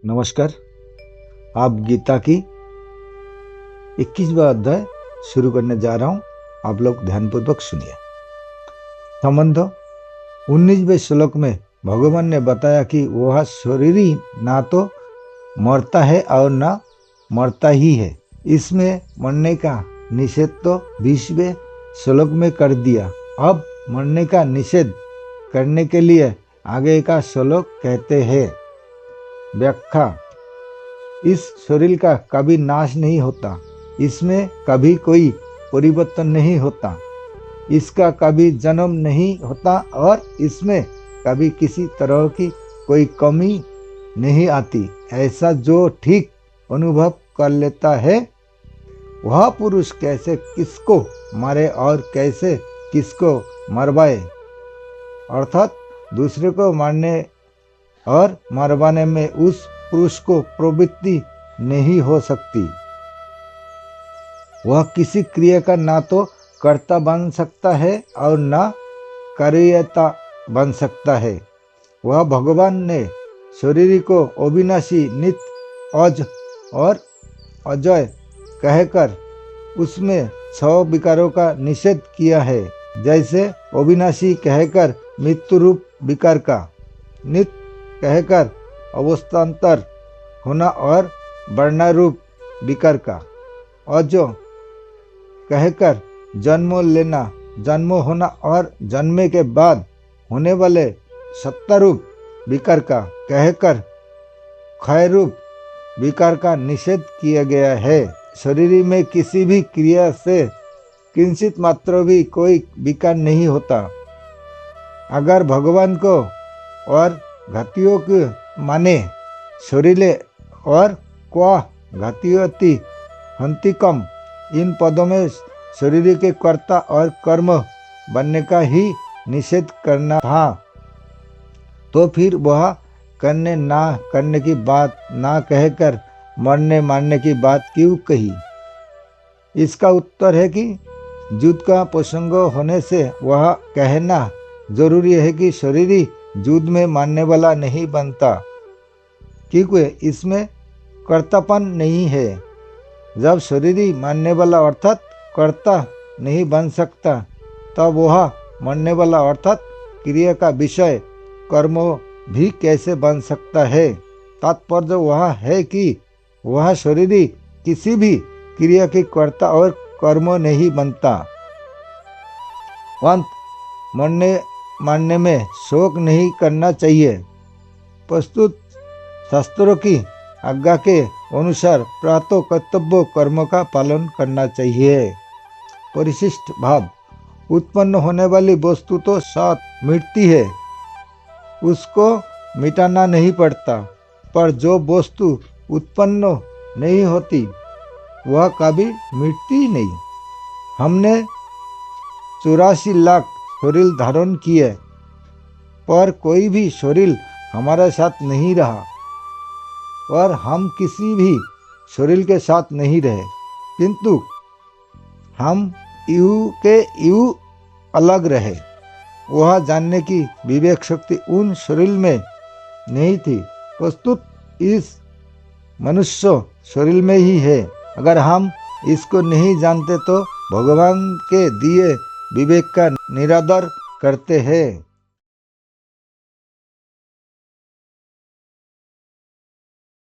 नमस्कार। आप गीता की 21वां अध्याय शुरू करने जा रहा हूं। आप लोग ध्यानपूर्वक सुनिए। संबंध 19वें श्लोक में भगवान ने बताया कि वह शरीर ही ना तो मरता है और ना मरता ही है। इसमें मरने का निषेध तो 20वें श्लोक में कर दिया। अब मरने का निषेध करने के लिए आगे का श्लोक कहते हैं। व्याख्या। इस शरीर का कभी नाश नहीं होता, इसमें कभी कोई परिवर्तन नहीं होता, इसका कभी जन्म नहीं होता और इसमें कभी किसी तरह की कोई कमी नहीं आती। ऐसा जो ठीक अनुभव कर लेता है वह पुरुष कैसे किसको मारे और कैसे किसको मरवाए, अर्थात दूसरे को मारने और मरवाने में उस पुरुष को प्रवृत्ति नहीं हो सकती। वह किसी क्रिया का ना तो कर्ता बन सकता है और ना कार्यता बन सकता है। वह भगवान ने शरीर को अविनाशी, नित्य, अज और अजय कहकर उसमें 6 विकारों का निषेध किया है। जैसे अविनाशी कहकर मृत्यु रूप विकार का, नित्य कहकर अवस्थान्तर होना और बढ़ना रूप विकार का, अजो कहकर जन्म लेना, जन्म होना और जन्मे के बाद होने वाले सत्ता रूप विकार का कहकर क्षय रूप विकार का निषेध किया गया है। शरीर में किसी भी क्रिया से किंचित मात्र भी कोई विकार नहीं होता। अगर भगवान को और घातियों के माने शरीर और क्वा घातियति हंतिकम, इन पदों में शरीर के कर्ता और कर्म बनने का ही निषेध करना था, तो फिर वह करने ना करने की बात ना कहकर मरने मारने की बात क्यों कही? इसका उत्तर है कि युद्ध का प्रसंग होने से वह कहना जरूरी है कि शरीर युद्ध में मारने वाला नहीं बनता, क्योंकि इसमें कर्तापन नहीं है। जब शरीर मारने वाला अर्थात कर्ता नहीं बन सकता, तब वह मरने वाला अर्थात क्रिया का विषय कर्म भी कैसे बन सकता है? तात्पर्य वह है कि वह शरीर किसी भी क्रिया के कर्ता और कर्म नहीं बनता। अंत मरने मानने में शोक नहीं करना चाहिए। प्रस्तुत शास्त्रों की आज्ञा के अनुसार प्रातः कर्तव्य कर्म का पालन करना चाहिए। परिशिष्ट भाव। उत्पन्न होने वाली वस्तु तो साथ मिटती है, उसको मिटाना नहीं पड़ता, पर जो वस्तु उत्पन्न नहीं होती वह कभी मिटती नहीं। हमने 84 लाख शरीर धारण किए, पर कोई भी शरीर हमारे साथ नहीं रहा और हम किसी भी शरीर के साथ नहीं रहे, किंतु हम यूं के यूं अलग रहे। वह जानने की विवेक शक्ति उन शरीर में नहीं थी, प्रस्तुत इस मनुष्य शरीर में ही है। अगर हम इसको नहीं जानते तो भगवान के दिए विवेक का निरादर करते हैं।